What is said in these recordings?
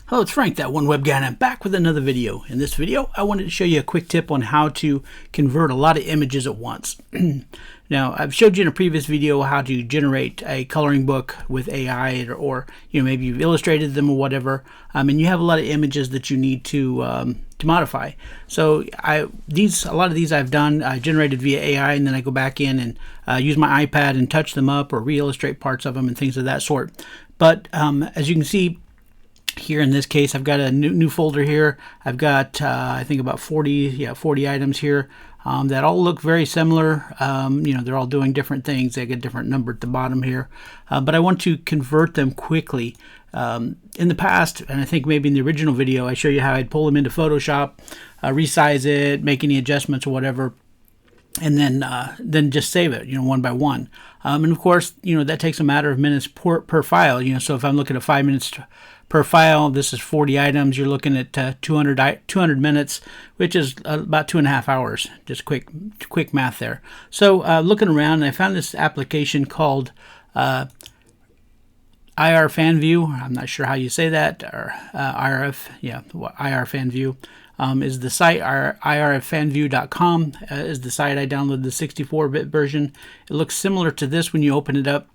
Hello, it's Frank, that one web guy, and I'm back with another video. In this video, I wanted to show you a quick tip on how to convert a lot of images at once. Now, I've showed you in a previous video how to generate a coloring book with AI, or maybe you've illustrated them or whatever, and you have a lot of images that you need to modify. So a lot of these I've done. I generated via AI, and then I go back in and use my iPad and touch them up or re-illustrate parts of them and things of that sort. But as you can see, here in this case, I've got a new folder here. I've got I think about 40 items here that all look very similar. They're all doing different things. They get a different number at the bottom here, but I want to convert them quickly. In the past, and I think maybe in the original video, I show you how I'd pull them into Photoshop, resize it, make any adjustments or whatever, and then just save it, one by one. And of course, that takes a matter of minutes per file. So if I'm looking at 5 minutes per file, this is 40 items. You're looking at 200 minutes, which is about 2.5 hours. Just quick math there. So looking around, I found this application called IR Fan View. I'm not sure how you say that, or IRF. Yeah, IR Fan View. Is the site. irfanview.com is the site. I downloaded the 64-bit version. It looks similar to this when you open it up.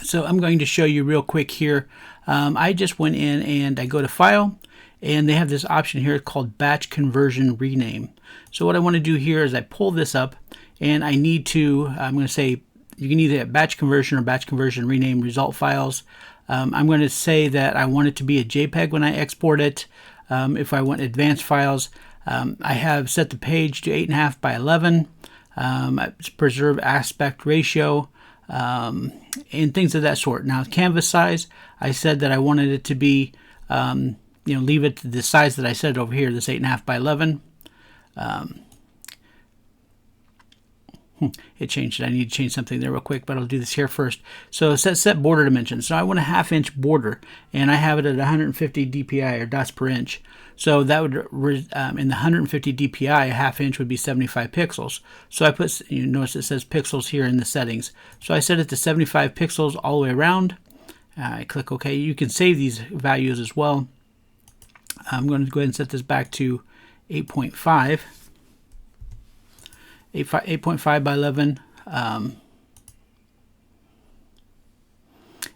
So I'm going to show you real quick here. I just went in and I go to File, and they have this option here called Batch Conversion Rename. So what I want to do here is I pull this up, and I'm going to say you can either have Batch Conversion or Batch Conversion Rename result files. I'm going to say that I want it to be a JPEG when I export it. If I want advanced files, I have set the page to 8.5 by 11, preserve aspect ratio, and things of that sort. Now, canvas size, I said that I wanted it to be, leave it to the size that I said over here, this 8.5 by 11. It changed it. I need to change something there real quick, but I'll do this here first. So set border dimensions. So I want a 1/2 inch border, and I have it at 150 dpi or dots per inch. So that would in the 150 dpi, a 1/2 inch would be 75 pixels. So I put, notice it says pixels here in the settings. So I set it to 75 pixels all the way around. I click OK. You can save these values as well. I'm going to go ahead and set this back to 8.5. 8.5 by 11,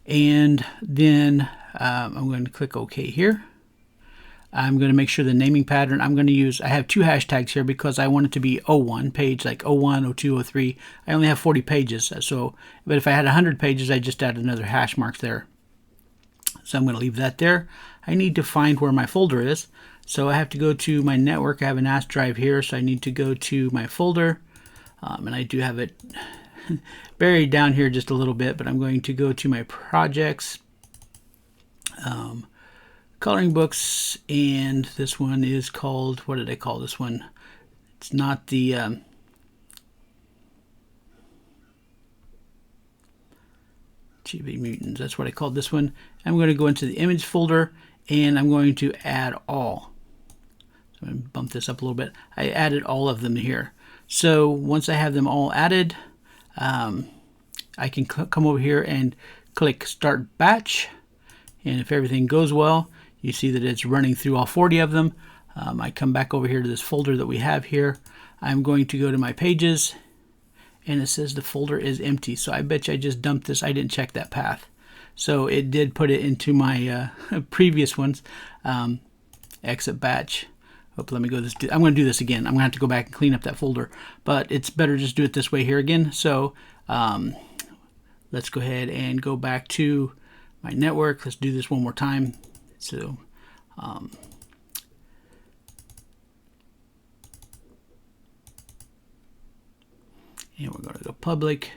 and then I'm going to click OK here. I'm going to make sure the naming pattern I'm going to use, I have 2 hashtags here because I want it to be 01 page, like 01, 02, 03. I only have 40 pages, but if I had 100 pages, I just add another hash mark there. So I'm going to leave that there. I need to find where my folder is. So I have to go to my network. I have a NAS drive here, so I need to go to my folder. And I do have it buried down here just a little bit, but I'm going to go to my projects, coloring books, and this one is called, what did I call this one? It's not the GB Mutants, that's what I called this one. I'm going to go into the image folder, and I'm going to add all. So I'm going to bump this up a little bit. I added all of them here. So once I have them all added, I can come over here and click Start Batch. And if everything goes well, you see that it's running through all 40 of them. I come back over here to this folder that we have here. I'm going to go to my pages, and it says the folder is empty. So I bet you I just dumped this. I didn't check that path. So it did put it into my previous ones. Exit batch. Let me go this. I'm going to do this again. I'm going to have to go back and clean up that folder, but it's better just do it this way here again. So let's go ahead and go back to my network. Let's do this one more time. So and we're going to go public.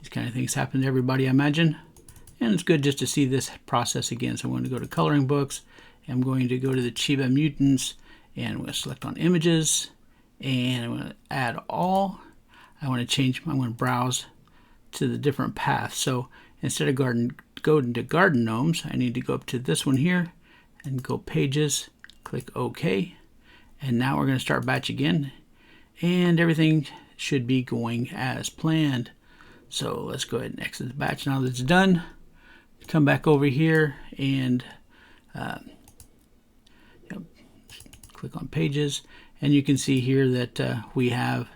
These kind of things happen to everybody, I imagine, and it's good just to see this process again. So I'm going to go to coloring books. I'm going to go to the Chiba Mutants, and I'm going to select on images, and I'm going to add all. I want to browse to the different paths. So instead of going to garden gnomes, I need to go up to this one here and go pages, click OK. And now we're going to start batch again, and everything should be going as planned. So let's go ahead and exit the batch now that it's done. come back over here and click on pages, and you can see here that we have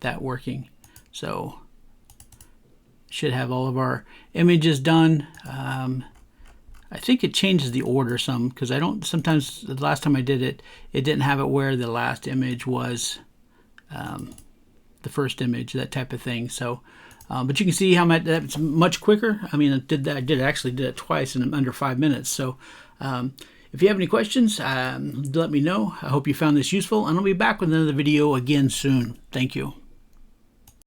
that working. So should have all of our images done. I think it changes the order some, because I don't, sometimes the last time I did it, it didn't have it where the last image was the first image, that type of thing. So but you can see how that's much quicker. I mean, I actually did it twice in under 5 minutes. So if you have any questions, let me know. I hope you found this useful, and I'll be back with another video again soon. Thank you.